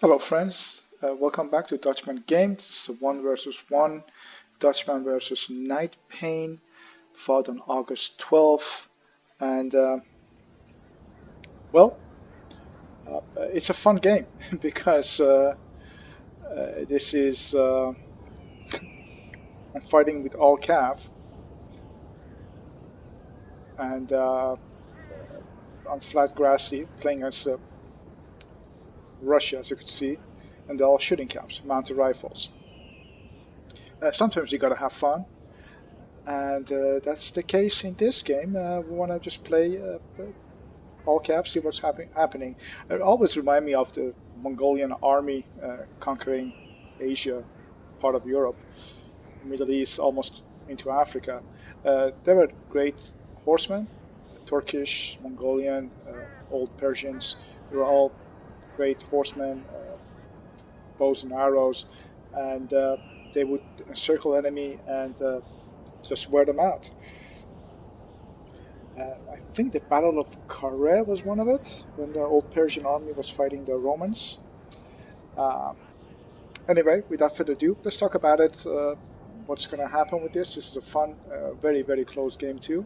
Hello friends, welcome back to Dutchman Games. It's a 1 versus 1 Dutchman versus Night Pain, fought on August 12th. And well, it's a fun game because this is I'm fighting with all cav, and I'm flat grassy, playing as Russia, as you could see, and they're all shooting caps, mounted rifles. Sometimes you gotta have fun, and that's the case in this game. We want to just play all caps, see what's happening. It always remind me of the Mongolian army conquering Asia, part of Europe, Middle East, almost into Africa. They were great horsemen, Turkish, Mongolian, old Persians. They were all great horsemen, bows and arrows, and they would encircle enemy and just wear them out. I think the Battle of Carrhae was one of it, when the old Persian army was fighting the Romans. Uh, anyway, without further ado, let's talk about it. What's going to happen with this? This is a fun, very, very close game too.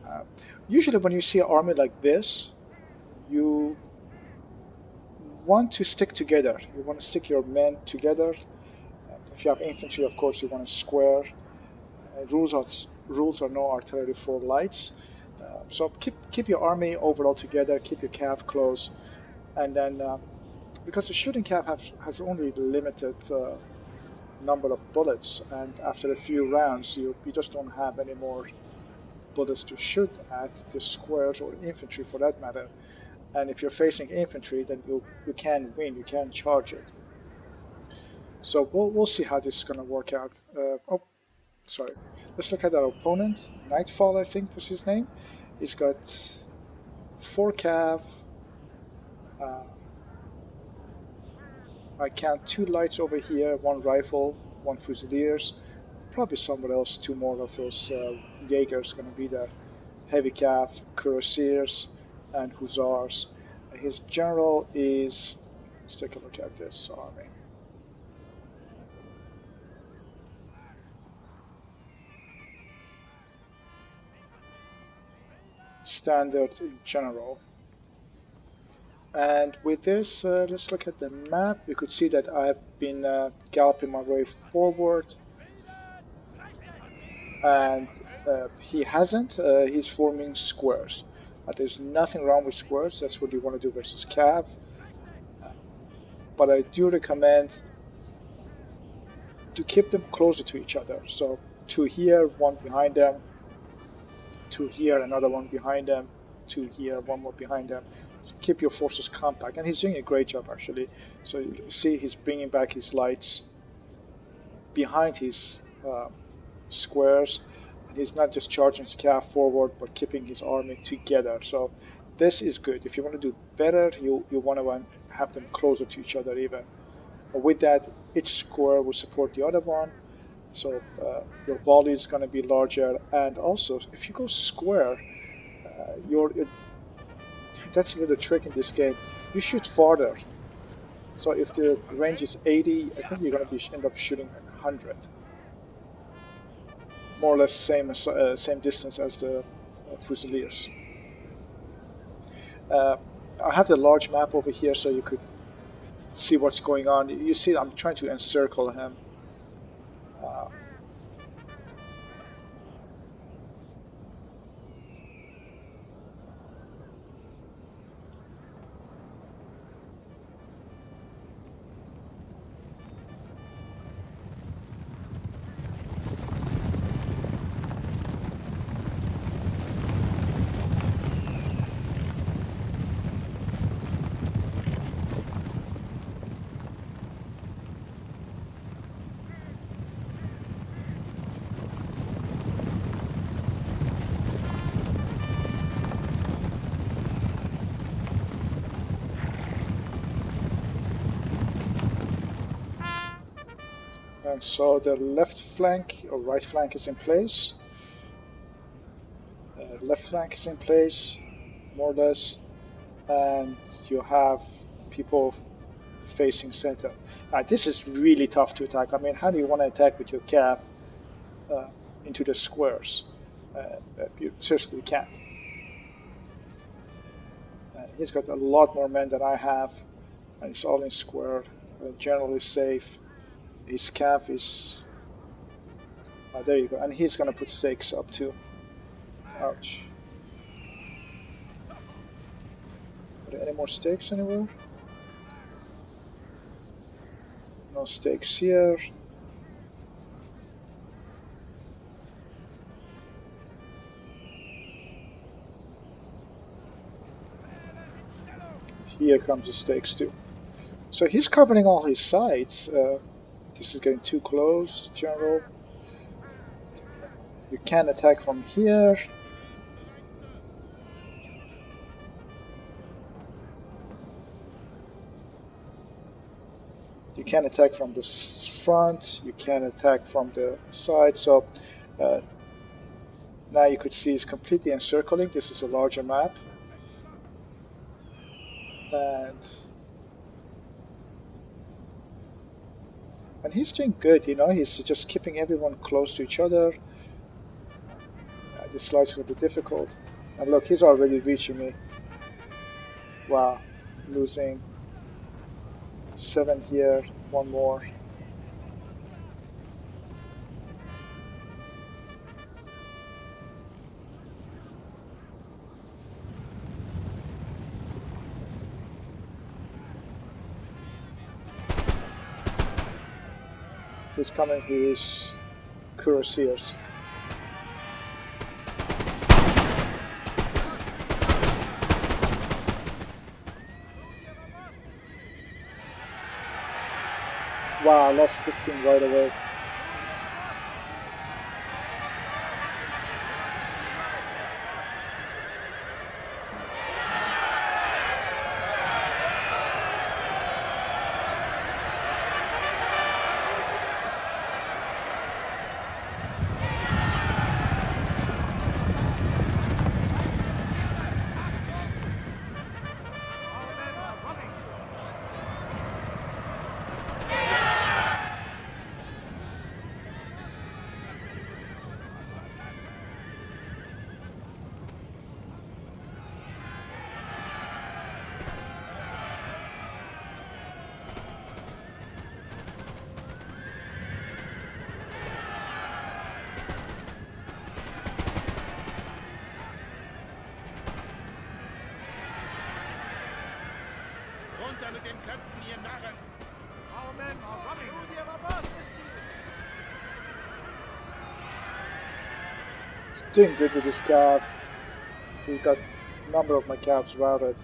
Uh, Usually when you see an army like this, you want to stick together. You want to stick your men together. If you have infantry, of course, you want to square. Rules are no artillery for lights. So keep your army overall together. Keep your cav close, and then because the shooting cav has only limited number of bullets, and after a few rounds, you just don't have any more bullets to shoot at the squares or infantry for that matter. And if you're facing infantry, then you can win. You can charge it. So we'll see how this is going to work out. Oh, sorry. Let's look at our opponent. Nightfall, I think was his name. He's got 4 cav. Uh, I count 2 lights over here, 1 rifle, 1 Fusiliers. Probably somewhere else, 2 more of those Jaegers going to be there. Heavy cav, cuirassiers, and hussars. His general is. Let's take a look at this army. Standard general. And with this, let's look at the map. You could see that I've been galloping my way forward, and he hasn't. He's forming squares. There's nothing wrong with squares. That's what you want to do versus cav. Uh, but I do recommend to keep them closer to each other. So 2 here, 1 behind them, 2 here, another 1 behind them, 2 here, 1 more behind them. Keep your forces compact, and he's doing a great job actually. So you see he's bringing back his lights behind his squares, and he's not just charging his cav forward but keeping his army together. So this is good. If you want to do better, you want to have them closer to each other even. With that, each square will support the other one, so your volley is going to be larger. And also, if you go square, your that's a little trick in this game. You shoot farther. So if the range is 80, I think you're going to be end up shooting at 100, more or less same distance as the Fusiliers. Uh, I have the large map over here, so you could see what's going on. You see, I'm trying to encircle him. Uh, and so the left flank or right flank is in place. Left flank is in place, more or less, and you have people facing center. This is really tough to attack. I mean, how do you want to attack with your cav uh, into the squares? You seriously can't. He's got a lot more men than I have, and it's all in square. Generally safe. His cav is... there you go. And he's going to put stakes up too. Ouch. Are there any more stakes anywhere? No stakes here. Here comes the stakes too. So he's covering all his sides. This is getting too close, General. You can attack from here. You can attack from the front. You can attack from the side. So now you could see it's completely encircling. This is a larger map. And he's doing good, you know. He's just keeping everyone close to each other. This slide's going to be difficult. And look, he's already reaching me. Wow, losing 7 here, 1 more. He's coming with his cuirassiers. Wow, I lost 15 right away. Mit den Köpfen, ihr Narren! Our men are running! He's doing good with his cav. He got a number of my cavs routed.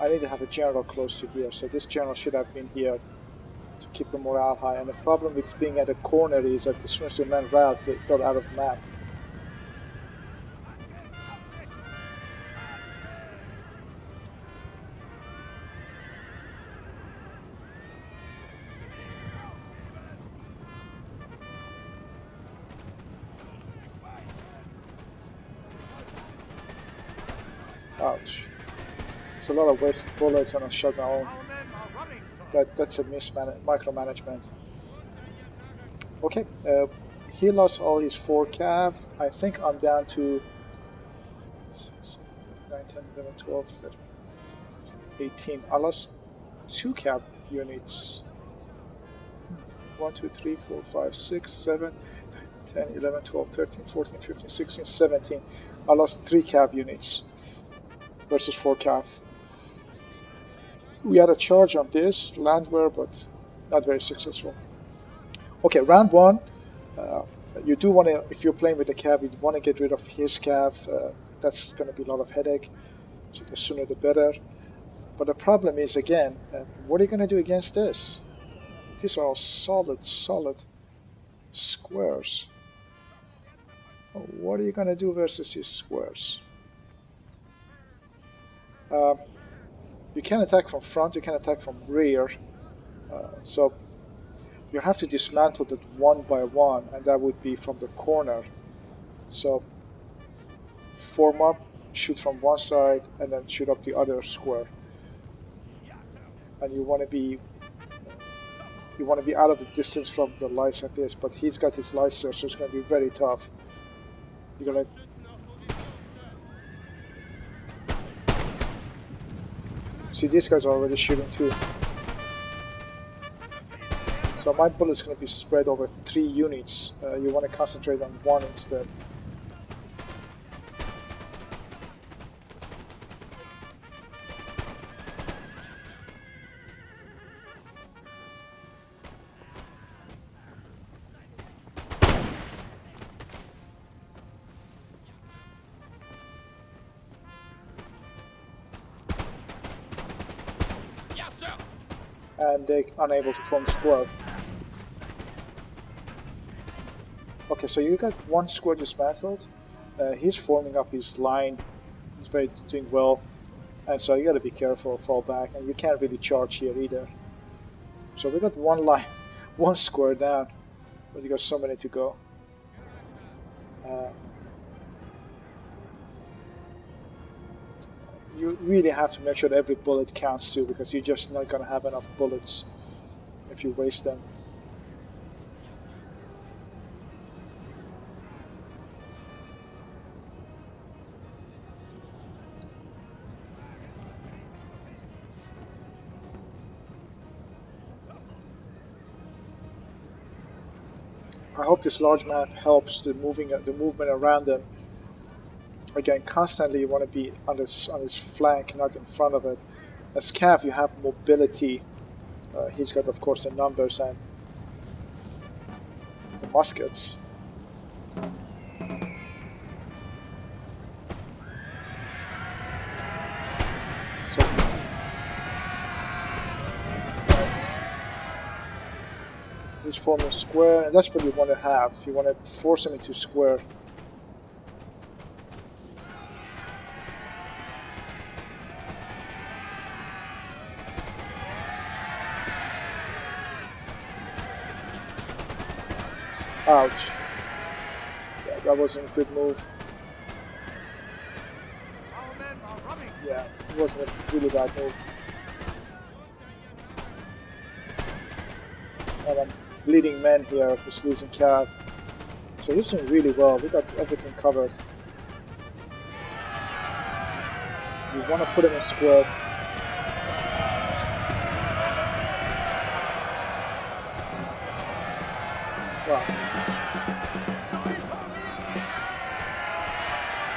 I need to have a general close to here, so this general should have been here to keep the morale high. And the problem with being at a corner is that as soon as your men rout, they're out of map. Ouch. It's a lot of wasted bullets and I shot my own. That's a micromanagement. Okay, he lost all his 4 cav. I think I'm down to 9, 10, 11, 12, 13, 18. I lost 2 cav units. 1, 2, 3, 4, 5, 6, 7, 10, 11, 12, 13, 14, 15, 16, 17. I lost 3 cav units versus 4 cav. We had a charge on this landwehr, but not very successful. Okay, round 1. You do want to, if you're playing with the cav, you want to get rid of his cav. That's going to be a lot of headache, so the sooner the better. But the problem is, again, what are you going to do against this? These are all solid squares. What are you going to do versus these squares? You can attack from front, you can attack from rear. So you have to dismantle that one by one, and that would be from the corner. So form up, shoot from one side, and then shoot up the other square. and you want to be out of the distance from the lights like this. But he's got his lights there, so it's going to be very tough. You're gonna see these guys are already shooting too. So my bullet's going to be spread over 3 units. You want to concentrate on 1 instead. And they're unable to form a square. Okay, so you got 1 square dismantled. He's forming up his line. He's doing well, and so you got to be careful, fall back, and you can't really charge here either. So we got 1 line, 1 square down, but you got so many to go. You really have to make sure that every bullet counts too, because you're just not going to have enough bullets if you waste them. I hope this large map helps the movement around them. Again, constantly you want to be on his flank, not in front of it. As Cav, you have mobility. He's got, of course, the numbers and the muskets. So he's forming square, and that's what you want to have. You want to force him into square. Ouch. Yeah, that wasn't a good move. Yeah, it wasn't a really bad move. And I'm bleeding men here, just losing Cav. So he's doing really well. We got everything covered. You want to put him in square. Wow.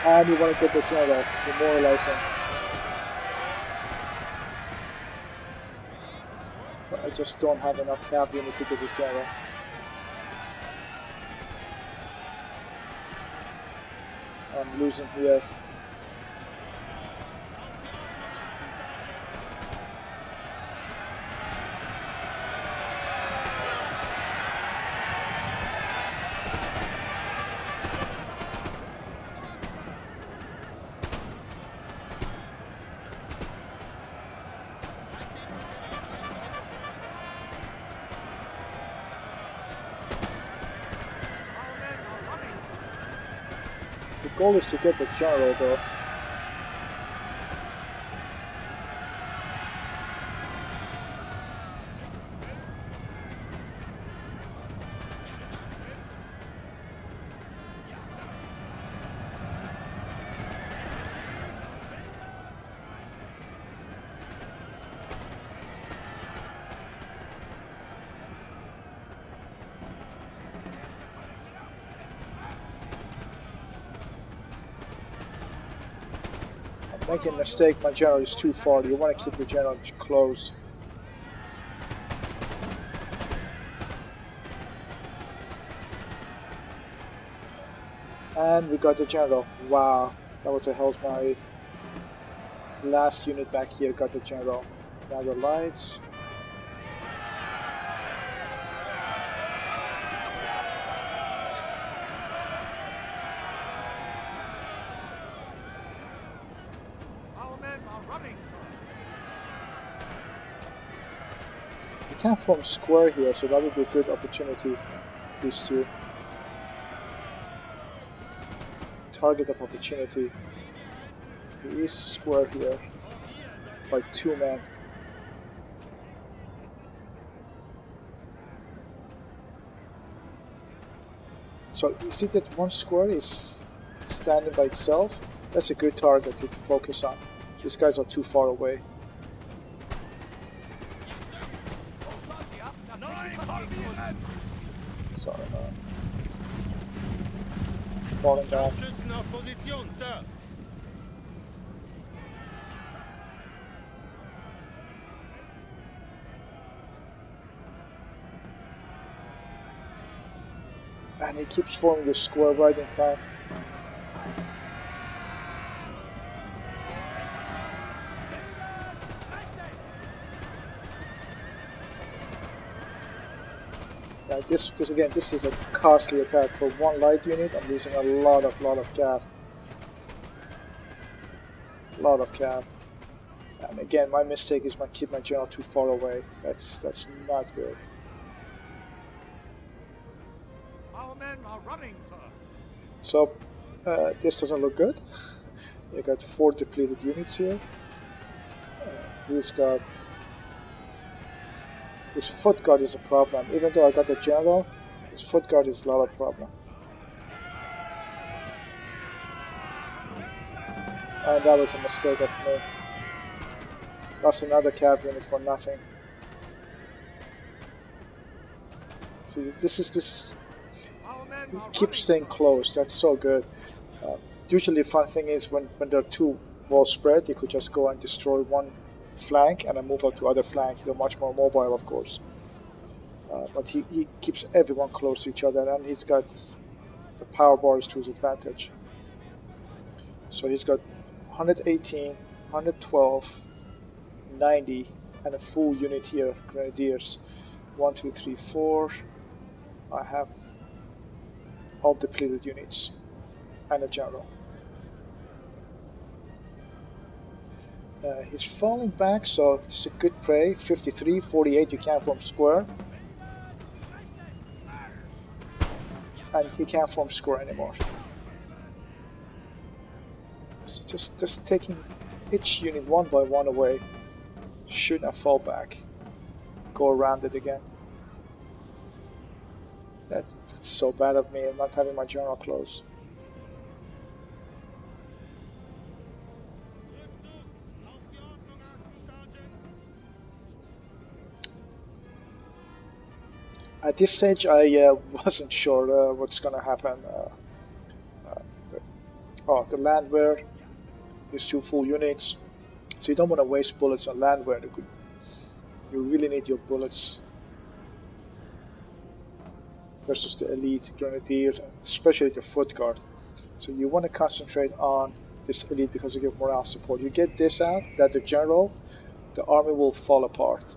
And you want to get the general, demoralize him. But I just don't have enough cap unit to get this general. I'm losing here. The goal is to get the general though. Making a mistake, my general is too far. You want to keep your general close. And we got the general. Wow, that was a Hell's Mary. Last unit back here got the general. Now the lights. We can't form square here, so that would be a good opportunity. These two. Target of opportunity. He is square here by 2 men. So you see that one square is standing by itself? That's a good target to focus on. These guys are too far away. Sorry, falling back. Scharfschützen auf Position, Sir. And he keeps forming the square right in time. Yeah, this is a costly attack. For one light unit, I'm losing a lot of cav. And again, my mistake is I keep my general too far away. That's not good. Our men are running, sir. So this doesn't look good. You got 4 depleted units here. He's got his foot guard is a problem. Even though I got the general, his foot guard is a lot of problem. And that was a mistake of me. Lost another cav unit for nothing. See, this keep staying close. That's so good. Usually, the fun thing is when there are 2 walls spread, you could just go and destroy one flank and then move out to other flank. You're much more mobile, of course. But he keeps everyone close to each other, and he's got the power bars to his advantage. So he's got 118, 112, 90, and a full unit here, grenadiers. 1, 2, 3, 4. I have all depleted units and a general. He's falling back, so it's a good prey. 53, 48, you can't form square. And he can't form square anymore. So just taking each unit one by one away. Shoot and fall back. Go around it again. That's so bad of me, not having my general close. At this stage, I wasn't sure what's going to happen. The landwehr, these 2 full units. So you don't want to waste bullets on landwehr. You really need your bullets versus the elite grenadier, especially the foot guard. So you want to concentrate on this elite because you give morale support. You get this out, that the general, the army will fall apart.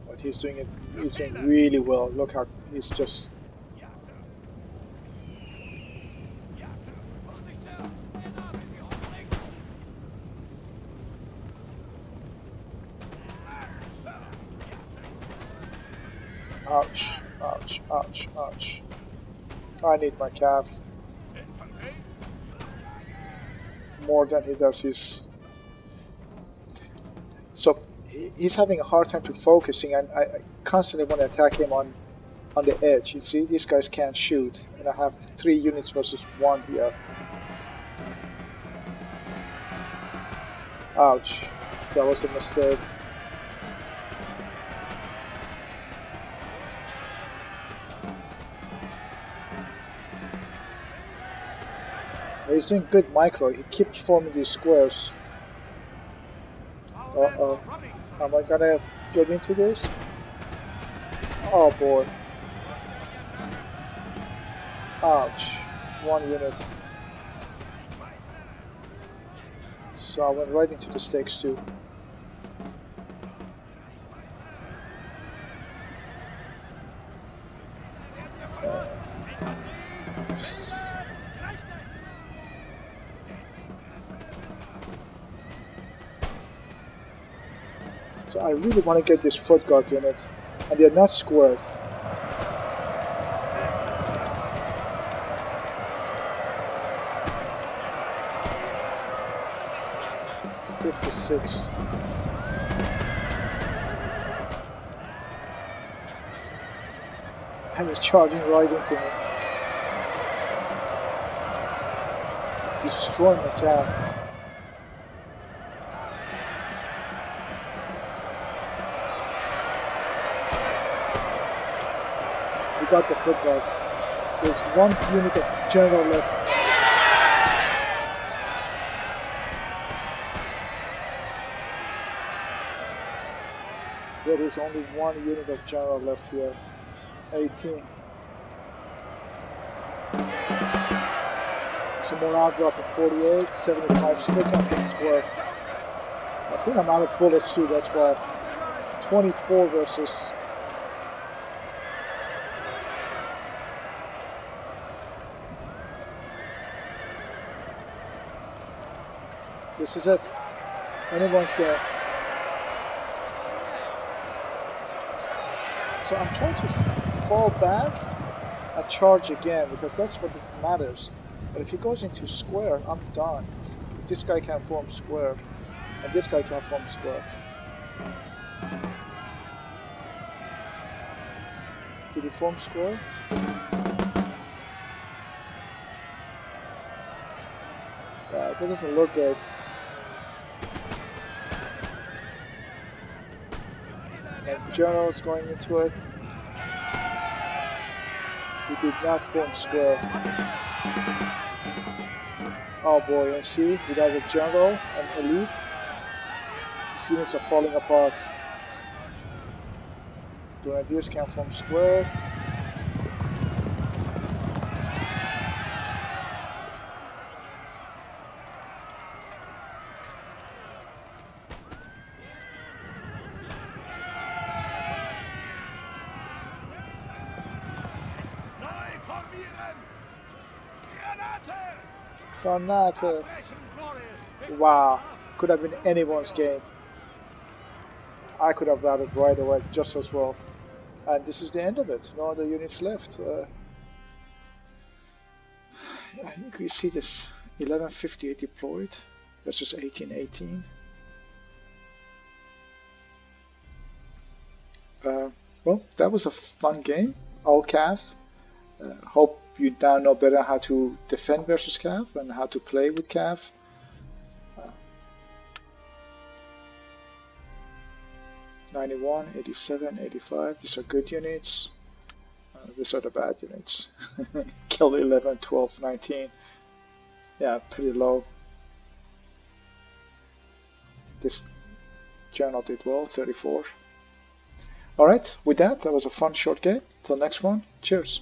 But he's doing really well. Look how he's just. Ouch, ouch, ouch, ouch. I need my cav. More than he does his. So he's having a hard time to focusing, and I constantly want to attack him on the edge. You see, these guys can't shoot, and I have 3 units versus 1 here. Ouch, that was a mistake. He's doing good micro. He keeps forming these squares. Uh-oh. Am I gonna get into this? Oh boy. Ouch. 1 unit. So I went right into the stakes too. So I really want to get this foot guard unit, and they're not squared. '56. And it's charging right into me. Destroying the cat. We got the football. There's one unit of general left. There is only one unit of general left here. 18. Some more outdrop at 48, 75 stick on the square. I think I'm out of bullets too, that's why. 24 versus. This is it. Anyone's game. So I'm trying to fall back and charge again because that's what matters. But if he goes into square, I'm done. This guy can form square, and this guy can form square. Did he form square? Yeah, that doesn't look good. And general's going into it. He did not form square. Oh boy, and see, without a general and elite, his units are falling apart. Grenadiers can form square. Granate. Wow, could have been anyone's game. I could have routed right away just as well. And this is the end of it. No other units left. I think we see this 1158 deployed versus 1818. Well, that was a fun game. All Cav. Hope you now know better how to defend versus Cav and how to play with Cav. 91, 87, 85. These are good units. These are the bad units. Kill 11, 12, 19. Yeah, pretty low. This general did well, 34. Alright, with that was a fun short game. Till next one, cheers.